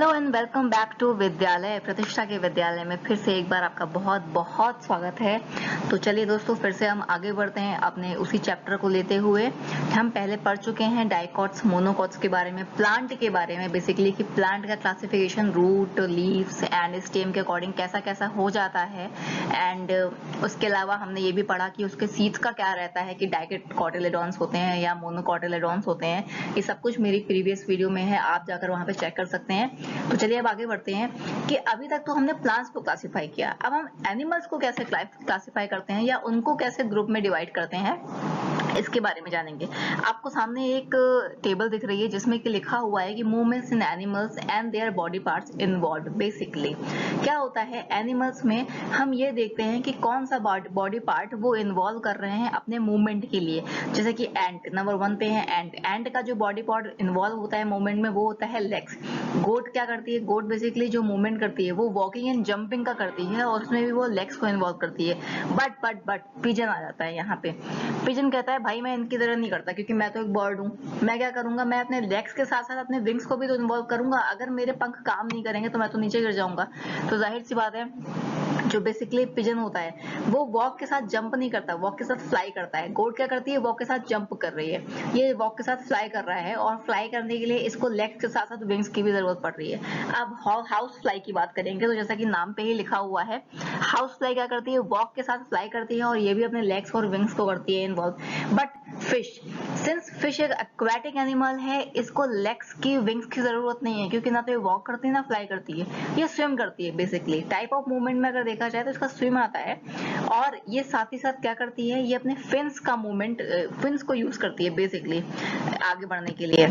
Hello and welcome back to Vidyalaya Pratishtha के विद्यालय में फिर से एक बार आपका बहुत बहुत स्वागत है। तो चलिए दोस्तों, फिर से हम आगे बढ़ते हैं अपने उसी चैप्टर को लेते हुए। हम पहले पढ़ चुके हैं डाइकॉट्स मोनोकॉट्स के बारे में, प्लांट के बारे में, बेसिकली कि प्लांट का classification root, leaves and stem के अकॉर्डिंग कैसा कैसा हो जाता है। एंड उसके अलावा हमने ये भी पढ़ा कि उसके सीड्स का क्या रहता है, कि डाइकोटिलेडॉन्स होते हैं या मोनोकोटिलेडॉन्स होते हैं। ये सब कुछ मेरी प्रीवियस वीडियो में है, आप जाकर वहां पे चेक कर सकते हैं। तो चलिए अब आगे बढ़ते हैं कि अभी तक तो हमने प्लांट्स को क्लासिफाई किया, अब हम एनिमल्स को कैसे क्लासिफाई करते हैं या उनको कैसे ग्रुप में डिवाइड करते हैं, इसके बारे में जानेंगे। आपको सामने एक टेबल दिख रही है जिसमें कि लिखा हुआ है कि movements in animals and their body parts involve. Basically क्या होता है, एनिमल्स में हम ये देखते हैं कि कौन सा बॉडी पार्ट वो इन्वॉल्व कर रहे हैं अपने मूवमेंट के लिए। जैसे कि एंट नंबर 1 पे है, एंट का जो बॉडी पार्ट इन्वॉल्व होता है मूवमेंट में वो होता है लेग्स। गोट क्या करती है, गोट बेसिकली जो मूवमेंट करती है वो वॉकिंग एंड जंपिंग का करती है और उसमें भी वो लेग्स को इन्वॉल्व करती है। बट पिजन आ जाता है यहाँ पे। पिजन कहता है भाई मैं इनकी तरह नहीं करता, क्योंकि मैं तो एक बर्ड हूँ, मैं क्या करूंगा, मैं अपने लेग्स के साथ साथ अपने विंग्स को भी तो इन्वॉल्व करूंगा। अगर मेरे पंख काम नहीं करेंगे तो मैं तो नीचे गिर जाऊंगा। तो जाहिर सी बात है, जो बेसिकली पिजन होता है वो वॉक के साथ जंप नहीं करता, वॉक के साथ फ्लाई करता है। गोट क्या करती है, वॉक के साथ जंप कर रही है, ये वॉक के साथ फ्लाई कर रहा है और फ्लाई करने के लिए इसको लेग्स के साथ साथ विंग्स की भी जरूरत पड़ रही है। अब हाउस फ्लाई की बात करेंगे तो जैसा कि नाम पे ही लिखा हुआ है, हाउस फ्लाई क्या करती है, वॉक के साथ फ्लाई करती है और ये भी अपने लेग्स और विंग्स को करती है involve. But fish, since fish एक एक्वाटिक एनिमल है, इसको लेग्स की विंग्स की जरूरत नहीं है, क्योंकि ना तो ये वॉक करती है ना फ्लाई करती है, ये स्विम करती है। बेसिकली टाइप ऑफ मूवमेंट में अगर देखा जाए तो इसका स्विम आता है। और ये साथ ही साथ क्या करती है, ये अपने फिन्स का मूवमेंट, फिन्स को यूज करती है बेसिकली आगे बढ़ने के लिए।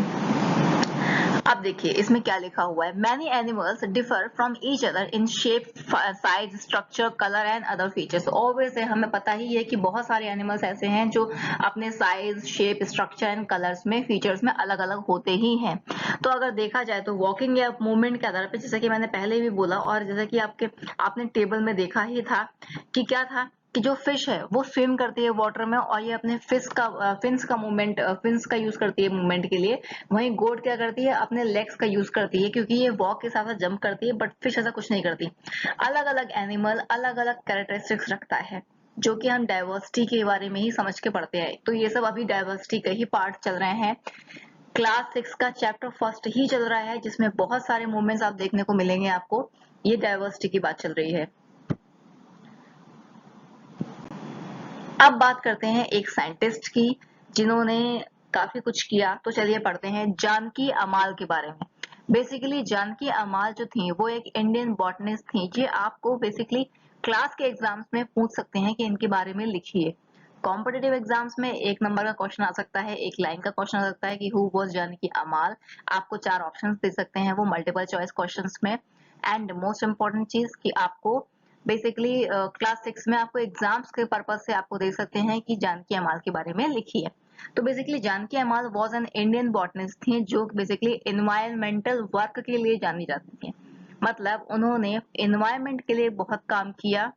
अब देखिए इसमें क्या लिखा हुआ है, many animals differ from each other in shape, size, structure, colour and other features. Obvious है, हमें पता ही है कि बहुत सारे एनिमल्स ऐसे हैं जो अपने size, shape, structure and colours में, फीचर्स में अलग अलग होते ही हैं। तो अगर देखा जाए तो वॉकिंग या मूवमेंट के आधार पर, जैसा कि मैंने पहले भी बोला और जैसा कि आपने टेबल में देखा ही था कि क्या था, कि जो फिश है वो स्विम करती है वाटर में और ये अपने फिन्स का मूवमेंट, फिन्स का यूज करती है मूवमेंट के लिए। वहीं गोट क्या करती है, अपने लेग्स का यूज करती है, क्योंकि ये वॉक के साथ साथ जंप करती है। बट फिश ऐसा कुछ नहीं करती। अलग अलग एनिमल अलग अलग कैरेक्टरिस्टिक्स रखता है, जो कि हम डाइवर्सिटी के बारे में ही समझ के पढ़ते हैं। तो ये सब अभी डाइवर्सिटी के ही पार्ट चल रहे हैं। क्लास 6 का चैप्टर फर्स्ट ही चल रहा है, जिसमें बहुत सारे मूवमेंट्स आप देखने को मिलेंगे आपको। ये डाइवर्सिटी की बात चल रही है। अब बात करते हैं एक साइंटिस्ट की जिन्होंने काफी कुछ किया। तो चलिए पढ़ते हैं जानकी अमाल के बारे में। बेसिकली जानकी अमाल जो थी वो एक इंडियन बॉटनिस्ट थी। ये आपको बेसिकली क्लास के एग्जाम्स में पूछ सकते हैं कि इनके बारे में लिखिए। कॉम्पिटेटिव एग्जाम्स में 1 नंबर का क्वेश्चन आ सकता है, 1 लाइन का क्वेश्चन आ सकता है कि हु वाज जानकी अमाल। आपको 4 ऑप्शंस दे सकते हैं वो मल्टीपल चॉइस क्वेश्चंस में। एंड मोस्ट इंपॉर्टेंट चीज कि आपको बेसिकली क्लास 6 में आपको एग्जाम्स के पर्पज से आपको दे सकते हैं कि जानकी अमाल के बारे में लिखिए। तो बेसिकली जानकी अमाल वाज एन इंडियन बॉटनिस्ट थी जो बेसिकली एनवायरमेंटल वर्क के लिए जानी जाती थी। मतलब उन्होंने एनवायरमेंट के लिए बहुत काम किया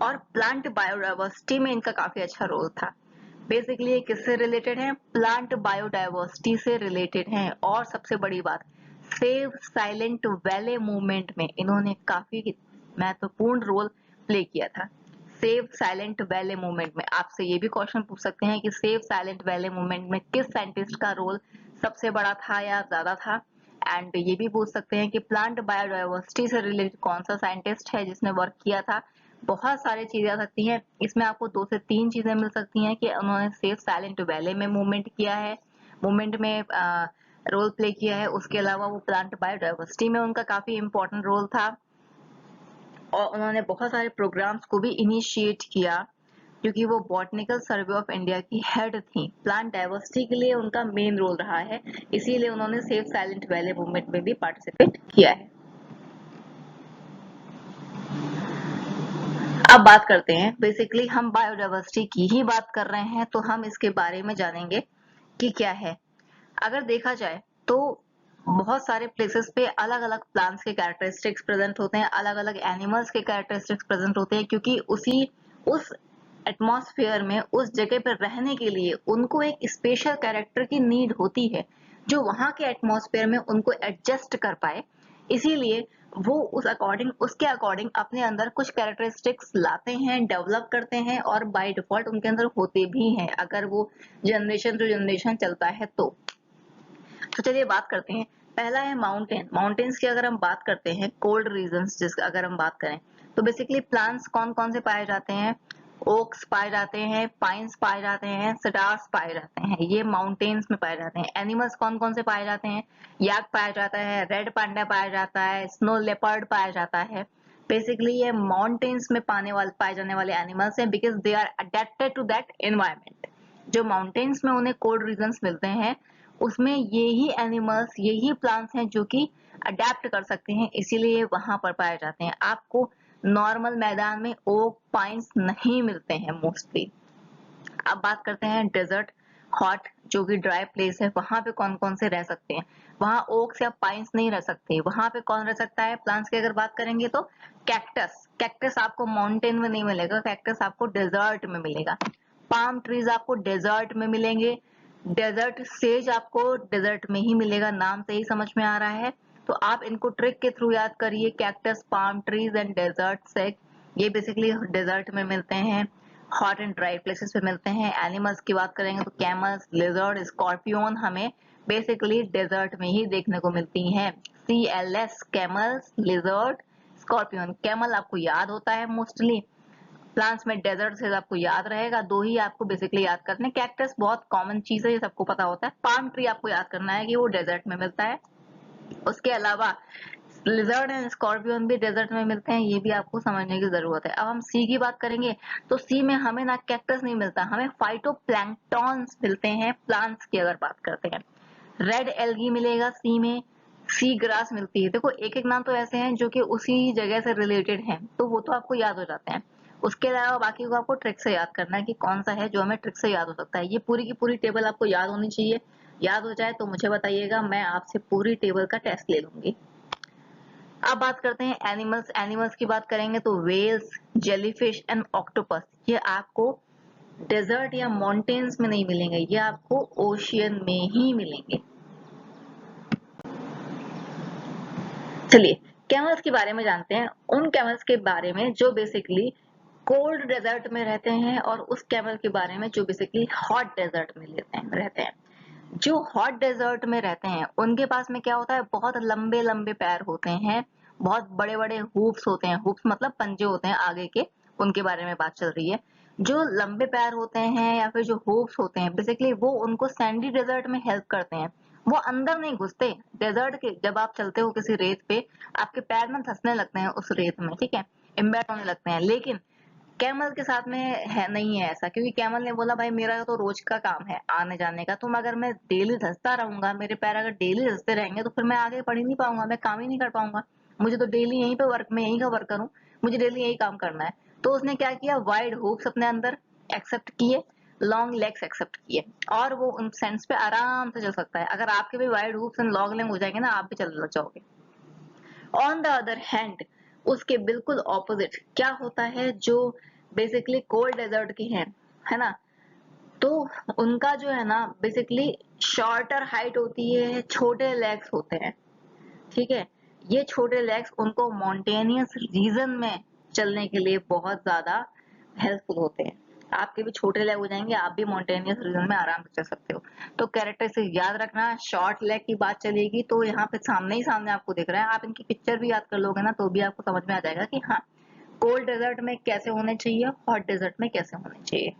और प्लांट बायोडाइवर्सिटी में इनका काफी अच्छा रोल था। बेसिकली ये किससे रिलेटेड है, प्लांट बायोडाइवर्सिटी से रिलेटेड है। और सबसे बड़ी बात, सेव साइलेंट वैले मूवमेंट में इन्होंने काफी महत्वपूर्ण रोल प्ले किया था। सेव साइलेंट वैले मूवमेंट में आपसे ये भी क्वेश्चन पूछ सकते हैं कि सेव साइलेंट वैले मूवमेंट में किस साइंटिस्ट का रोल सबसे बड़ा था या ज्यादा था। एंड ये भी पूछ सकते हैं कि प्लांट बायोडाइवर्सिटी से रिलेटेड कौन सा साइंटिस्ट है जिसने वर्क किया था। बहुत सारी चीजें आ सकती हैं इसमें, आपको 2 से 3 चीजें मिल सकती हैं कि उन्होंने सेफ साइलेंट वैले में मूवमेंट किया है, मूवमेंट में रोल प्ले किया है। उसके अलावा वो प्लांट बायोडाइवर्सिटी में उनका काफी इंपॉर्टेंट रोल था और उन्होंने बहुत सारे प्रोग्राम्स को भी इनिशिएट किया, क्योंकि वो बॉटनिकल सर्वे ऑफ इंडिया की हेड थी। प्लांट डाइवर्सिटी के लिए उनका मेन रोल रहा है, इसीलिए उन्होंने सेफ साइलेंट वैले मूवमेंट में भी पार्टिसिपेट किया है। अब बात करते हैं, बेसिकली हम बायोडाइवर्सिटी की ही बात कर रहे हैं तो हम इसके बारे में जानेंगे कि क्या है। अगर देखा जाए तो बहुत सारे प्लेसेस पे अलग अलग प्लांट्स के कैरेक्टरिस्टिक्स प्रेजेंट होते हैं, अलग अलग एनिमल्स के कैरेक्टरिस्टिक्स प्रेजेंट होते हैं, क्योंकि उस एटमॉस्फेयर में, उस जगह पर रहने के लिए उनको एक स्पेशल कैरेक्टर की नीड होती है। जो वहाँ के एटमॉस्फेयर में उनको एडजस्ट कर पाए, इसीलिए वो उसके अकॉर्डिंग अपने अंदर कुछ कैरेक्टरिस्टिक्स लाते हैं, डेवलप करते हैं और बाय डिफॉल्ट उनके अंदर होते भी हैं, अगर वो जनरेशन टू जनरेशन चलता है तो। चलिए बात करते हैं। पहला है माउंटेन्स की अगर हम बात करते हैं, कोल्ड रीजन्स जिसका अगर हम बात करें, तो बेसिकली प्लांट्स कौन कौन से पाए जाते हैं? ओक्स पाए जाते हैं, पाइन्स पाए जाते हैं, सिडार्स पाए जाते हैं, ये माउंटेन्स में पाए जाते हैं। एनिमल्स कौन कौन से पाए जाते हैं? याक पाया जाता है, रेड पांडा पाया जाता है, स्नो लेपर्ड पाया जाता है। बेसिकली ये माउंटेन्स में पाए जाने वाले एनिमल्स हैं, because they are adapted to that environment. जो माउंटेन्स में उन्हें कोल्ड रीजन्स मिलते हैं, उसमें यही एनिमल्स, यही प्लांट्स हैं जो कि अडेप्ट कर सकते हैं, इसीलिए वहां पर पाए जाते हैं। आपको नॉर्मल मैदान में ओक पाइन्स नहीं मिलते हैं मोस्टली। अब बात करते हैं डेजर्ट हॉट, जो कि ड्राई प्लेस है, वहां पे कौन कौन से रह सकते हैं? वहां ओक्स या पाइन्स नहीं रह सकते। वहां पे कौन रह सकता है? प्लांट्स की अगर बात करेंगे तो कैक्टस आपको माउंटेन में नहीं मिलेगा, कैक्टस आपको डेजर्ट में मिलेगा। पाम ट्रीज आपको डेजर्ट में मिलेंगे। डेजर्ट सेज आपको डेजर्ट में ही मिलेगा, नाम से ही समझ में आ रहा है। तो आप इनको ट्रिक के थ्रू याद करिए, cactus, palm trees and desert sage, ये बेसिकली डेजर्ट में मिलते हैं, हॉट एंड ड्राई प्लेसेस पे मिलते हैं। एनिमल्स की बात करेंगे तो कैमल्स, लिजर्ड, स्कॉर्पियन हमें बेसिकली डेजर्ट में ही देखने को मिलती हैं। CLS, camels, lizard, scorpion. Camel आपको याद होता है मोस्टली, प्लांट्स में डेजर्ट से आपको याद रहेगा, दो ही आपको बेसिकली याद करने। कैक्टस बहुत कॉमन चीज है, ये सबको पता होता है। पाम ट्री आपको याद करना है कि वो डेजर्ट में मिलता है। उसके अलावा लिजर्ड एंड स्कॉर्पियन भी डेजर्ट में मिलते हैं, ये भी आपको समझने की जरूरत है। अब हम सी की बात करेंगे तो सी में हमें ना कैक्टस नहीं मिलता, हमें फाइटोप्लैंक्टॉन्स मिलते हैं। प्लांट्स की अगर बात करते हैं, रेड एल्गी मिलेगा सी में, सी ग्रास मिलती है। देखो एक एक नाम तो ऐसे हैं जो कि उसी जगह से रिलेटेड हैं, तो वो तो आपको याद हो जाते हैं। उसके अलावा बाकी को आपको ट्रिक से याद करना है कि कौन सा है जो हमें ट्रिक से याद हो सकता है। ये पूरी की पूरी टेबल आपको याद होनी चाहिए। याद हो जाए तो मुझे बताइएगा, मैं आपसे पूरी टेबल का टेस्ट ले लूंगी। अब बात करते हैं एनिमल्स की बात करेंगे तो वेल्स, जेलीफिश एंड ऑक्टोपस, ये आपको डेजर्ट या माउंटेन्स में नहीं मिलेंगे, ये आपको ओशियन में ही मिलेंगे। चलिए कैमल्स के बारे में जानते हैं, उन कैमल्स के बारे में जो बेसिकली कोल्ड डेजर्ट में रहते हैं, और उस कैमल के बारे में जो बेसिकली हॉट डेजर्ट में रहते हैं। जो हॉट डेजर्ट में रहते हैं उनके पास में क्या होता है? बहुत लंबे लंबे पैर होते हैं, बहुत बड़े बड़े हुप्स होते हैं। हुप्स मतलब पंजे होते हैं आगे के, उनके बारे में बात चल रही है। जो लंबे पैर होते हैं या फिर जो हुप्स होते हैं, बेसिकली वो उनको सैंडी डेजर्ट में हेल्प करते हैं। वो अंदर नहीं घुसते डेजर्ट के। जब आप चलते हो किसी रेत पे, आपके पैर ना धंसने लगते हैं उस रेत में, ठीक है, इम्बैक्ट होने लगते हैं। लेकिन कैमल के साथ में है नहीं है ऐसा, क्योंकि कैमल ने बोला भाई मेरा तो रोज का काम है आने जाने का, तुम अगर मैं डेली धंसता रहूंगा, मेरे पैर अगर डेली धंसते रहेंगे तो फिर मैं आगे बढ़ ही नहीं पाऊंगा, मैं काम ही नहीं कर पाऊंगा। मुझे तो डेली यहीं पे वर्क, मैं यहीं का वर्कर हूँ, मुझे डेली यही काम करना है। तो उसने क्या किया, वाइड हुप्स अपने अंदर एक्सेप्ट किए, लॉन्ग लेग्स एक्सेप्ट किए, और वो उन सेंस पे आराम से चल सकता है। अगर आपके भी wide hoops and long leg हो जाएंगे ना, आप भी चल लग जाओगे। ऑन द अदर हैंड, उसके बिल्कुल ऑपोजिट क्या होता है, जो बेसिकली कोल्ड डेजर्ट के हैं, है ना, तो उनका जो है ना बेसिकली शॉर्टर हाइट होती है, छोटे लेग्स होते हैं, ठीक है। ये छोटे लेग्स उनको मॉन्टेनियस रीजन में चलने के लिए बहुत ज्यादा हेल्पफुल होते हैं। आपके भी छोटे लेग हो जाएंगे, आप भी मॉन्टेनियस रीजन में आराम से चल सकते हो। तो कैरेक्टर से याद रखना, शॉर्ट लेग की बात चलेगी तो यहाँ पे सामने ही सामने आपको दिख रहा है, आप इनकी पिक्चर भी याद कर लोगे ना तो भी आपको समझ में आ जाएगा कि हाँ कोल्ड डेजर्ट में कैसे होने चाहिए, हॉट डेजर्ट में कैसे होने चाहिए।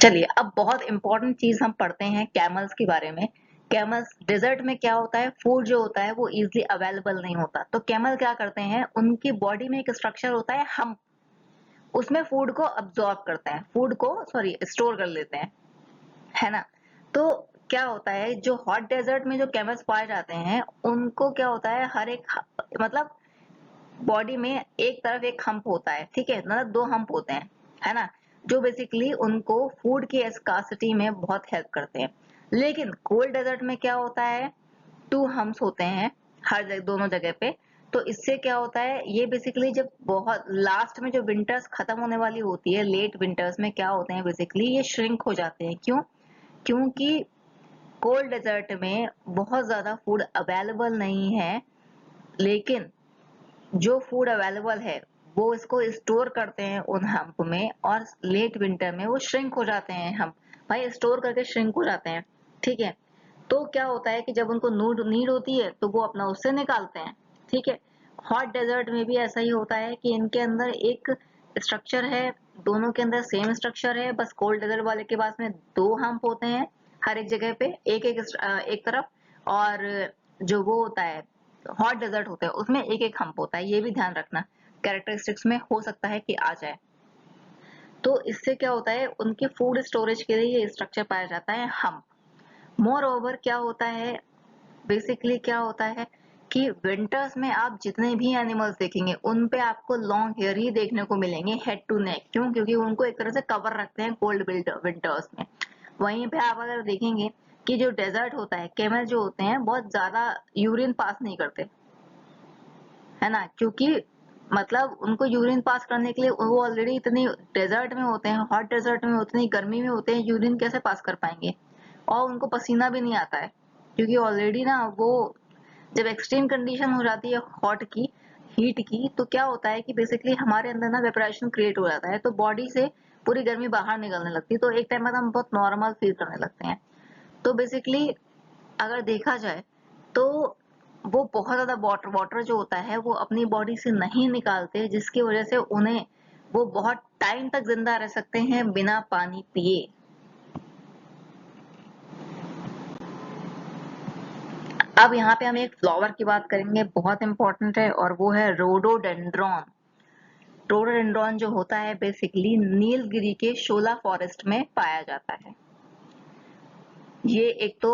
चलिए अब बहुत इंपॉर्टेंट चीज हम पढ़ते हैं कैमल्स के बारे में। कैमल्स डेजर्ट में क्या होता है, फूड जो होता है वो इजीली अवेलेबल नहीं होता, तो कैमल क्या करते हैं, उनकी बॉडी में एक स्ट्रक्चर होता है हम, उसमें फूड को अब्सॉर्ब करते हैं, फूड को सॉरी स्टोर कर लेते हैं, है ना। तो क्या होता है, जो हॉट डेजर्ट में जो कैमल्स पाए जाते हैं उनको क्या होता है, हर एक मतलब बॉडी में एक तरफ एक हम्प होता है, ठीक है, मतलब दो हम्प होते हैं, है ना, जो बेसिकली उनको फूड की स्कार्सिटी में बहुत हेल्प करते हैं। लेकिन कोल्ड डेजर्ट में क्या होता है, टू हम्प्स होते हैं हर जगह, दोनों जगह पे, तो इससे क्या होता है, ये बेसिकली जब बहुत लास्ट में जो विंटर्स खत्म होने वाली होती है, लेट विंटर्स में क्या होते हैं बेसिकली, ये श्रिंक हो जाते हैं। क्यों? क्योंकि कोल्ड डेजर्ट में बहुत ज्यादा फूड अवेलेबल नहीं है, लेकिन जो फूड अवेलेबल है वो इसको स्टोर करते हैं उन हम्प में, और लेट विंटर में वो श्रिंक हो जाते हैं। हम भाई स्टोर करके श्रिंक हो जाते हैं, ठीक है। तो क्या होता है कि जब उनको नीड होती है तो वो अपना उससे निकालते हैं, ठीक है। हॉट डेजर्ट में भी ऐसा ही होता है कि इनके अंदर एक स्ट्रक्चर है, दोनों के अंदर सेम स्ट्रक्चर है, बस कोल्ड डेजर्ट वाले के पास में दो हम्प होते हैं हर एक जगह पे, एक तरफ, और जो वो होता है हॉट डेजर्ट होता है उसमें एक एक हम्प होता है। ये भी ध्यान रखना, कैरेक्टरिस्टिक्स में हो सकता है कि आ जाए। तो इससे क्या होता है, उनके फूड स्टोरेज के लिए ये स्ट्रक्चर पाया जाता है हम्प। मोर ओवर क्या होता है, बेसिकली क्या होता है कि विंटर्स में आप जितने भी एनिमल्स देखेंगे उन पे आपको लॉन्ग हेयर ही देखने को मिलेंगे, हेड टू नेक। क्यों? क्योंकि उनको एक तरह से कवर रखते हैं कोल्ड विंटर्स में। वहीं पे आप अगर देखेंगे कि जो डेजर्ट होता है, कैमल जो होते हैं बहुत ज्यादा यूरिन पास नहीं करते, है ना, क्योंकि मतलब उनको यूरिन पास करने के लिए वो ऑलरेडी इतनी डेजर्ट में होते हैं, हॉट डेजर्ट में उतनी गर्मी में होते हैं, यूरिन कैसे पास कर पाएंगे। और उनको पसीना भी नहीं आता है, क्योंकि ऑलरेडी ना वो जब एक्सट्रीम कंडीशन हो जाती है हॉट की, हीट की, तो क्या होता है कि बेसिकली हमारे अंदर ना वेपराइजेशन क्रिएट हो जाता है, तो बॉडी से पूरी गर्मी बाहर निकलने लगती है, तो एक टाइम बाद हम बहुत नॉर्मल फील करने लगते हैं। तो बेसिकली अगर देखा जाए तो वो बहुत ज्यादा वाटर वाटर जो होता है वो अपनी बॉडी से नहीं निकालते, जिसकी वजह से उन्हें वो बहुत टाइम तक जिंदा रह सकते हैं बिना पानी पिए। अब यहाँ पे हम एक फ्लावर की बात करेंगे, बहुत इंपॉर्टेंट है, और वो है रोडोडेंड्रॉन। रोडोडेंड्रॉन जो होता है बेसिकली नीलगिरी के शोला फॉरेस्ट में पाया जाता है। ये एक तो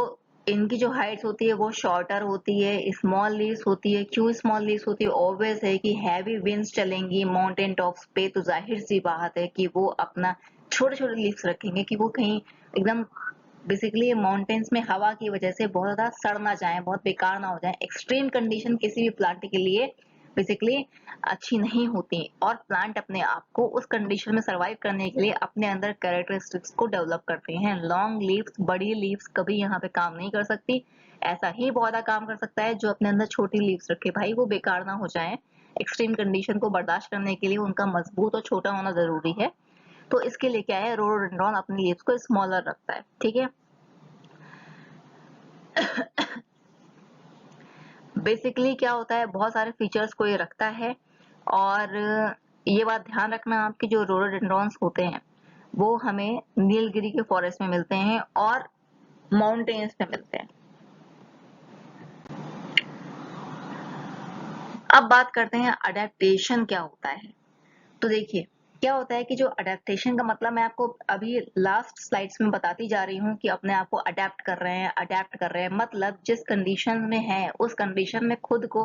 इनकी जो हाइट्स होती है वो शॉर्टर होती है, स्मॉल लीव्स होती है। क्यों स्मॉल लीव्स होती है? ऑब्वियस है कि हैवी विंड्स चलेंगी माउंटेन टॉप्स पे, तो जाहिर सी बात है कि वो अपना छोटे छोटे लीव्स रखेंगे कि वो कहीं एकदम बेसिकली माउंटेन्स में हवा की वजह से बहुत ज्यादा सड़ ना जाए, बहुत बेकार ना हो जाए। एक्सट्रीम कंडीशन किसी भी प्लांट के लिए बेसिकली अच्छी नहीं होती, और प्लांट अपने आप को उस कंडीशन में सरवाइव करने के लिए अपने अंदर कैरेक्टरिस्टिक्स को डेवलप करते हैं। लॉन्ग लीव्स, बड़ी लीव्स कभी यहाँ पे काम नहीं कर सकती। ऐसा ही पौधा काम कर सकता है जो अपने अंदर छोटी लीव्स रखे, भाई वो बेकार ना हो जाए। एक्सट्रीम कंडीशन को बर्दाश्त करने के लिए उनका मजबूत और छोटा होना जरूरी है। तो इसके लिए क्या है, रोडोडेंड्रॉन अपनी लीव्स को स्मॉलर रखता है, ठीक है। बेसिकली क्या होता है, बहुत सारे फीचर्स को ये रखता है, और ये बात ध्यान रखना आपकी, जो रोडोडेंड्रॉन्स होते हैं वो हमें नीलगिरी के फॉरेस्ट में मिलते हैं और माउंटेन्स में मिलते हैं। अब बात करते हैं अडेप्टेशन क्या होता है। तो देखिए क्या होता है कि जो अडेप्टेशन का मतलब मैं आपको अभी लास्ट स्लाइड्स में बताती जा रही हूँ कि अपने आप को अडेप्ट कर रहे हैं, अडेप्ट कर रहे हैं मतलब जिस कंडीशन में है उस कंडीशन में खुद को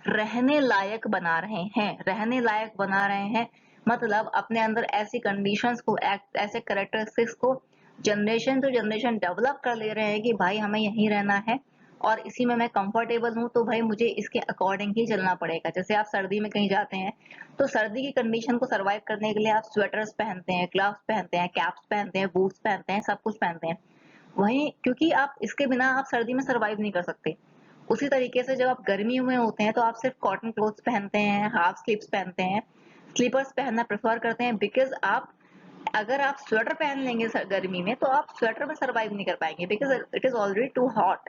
रहने लायक बना रहे हैं, रहने लायक बना रहे हैं, मतलब अपने अंदर ऐसी कंडीशंस को, ऐसे कैरेक्टरिस्टिक्स को जनरेशन टू जनरेशन डेवलप कर ले रहे हैं कि भाई हमें यहीं रहना है और इसी में मैं कंफर्टेबल हूँ, तो भाई मुझे इसके अकॉर्डिंग ही चलना पड़ेगा। जैसे आप सर्दी में कहीं जाते हैं तो सर्दी की कंडीशन को सरवाइव करने के लिए आप स्वेटर्स पहनते हैं, ग्लव्स पहनते हैं, कैप्स पहनते हैं, बूट्स पहनते हैं, सब कुछ पहनते हैं। वहीं क्योंकि आप इसके बिना आप सर्दी में सरवाइव नहीं कर सकते। उसी तरीके से जब आप गर्मी में होते हैं तो आप सिर्फ कॉटन क्लोथ्स पहनते हैं, हाफ स्लीव्स पहनते हैं, स्लीपर्स पहनना प्रेफर करते हैं, बिकॉज आप अगर आप स्वेटर पहन लेंगे गर्मी में तो आप स्वेटर में सरवाइव नहीं कर पाएंगे, because it is already too hot.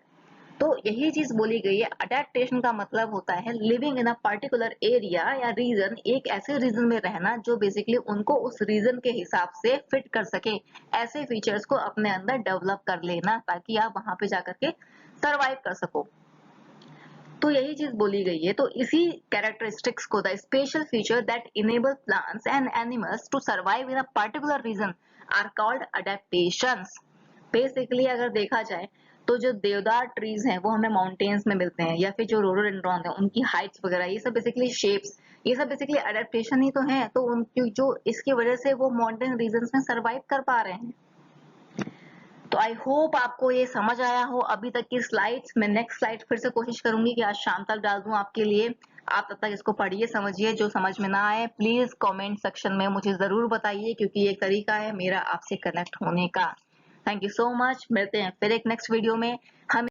तो यही चीज बोली गई है, अडेप्टेशन का मतलब होता है living in a particular area या रीजन, एक ऐसे रीजन में रहना जो बेसिकली उनको उस रीजन के हिसाब से फिट कर सके, ऐसे फीचर्स को अपने अंदर डेवलप कर लेना ताकि आप वहां पे जाकर के सरवाइव कर सको। तो यही चीज बोली गई है। तो इसी कैरेक्टरिस्टिक्स को, the special feature that enable plants and animals to survive in a particular region are called adaptations. Basically अगर देखा जाए तो जो देवदार ट्रीज हैं वो हमें माउंटेन्स में मिलते हैं, या फिर जो रोडोडेंड्रॉन है उनकी हाइट्स वगैरह, ये सब बेसिकली शेप्स, ये सब बेसिकली अडेप्टेशन ही तो है। तो उनकी जो इसकी वजह से वो माउंटेन रीजन में सर्वाइव कर पा रहे हैं। तो आई होप आपको ये समझ आया हो अभी तक की स्लाइड्स। मैं नेक्स्ट स्लाइड फिर से कोशिश करूंगी कि आज शाम तक डाल दूं आपके लिए। आप तब तक इसको पढ़िए, समझिए। जो समझ में ना आए प्लीज कमेंट सेक्शन में मुझे ज़रूर बताइए, क्योंकि ये एक तरीका है मेरा आपसे कनेक्ट होने का। Thank you so much. मिलते हैं फिर एक नेक्स्ट वीडियो में। हम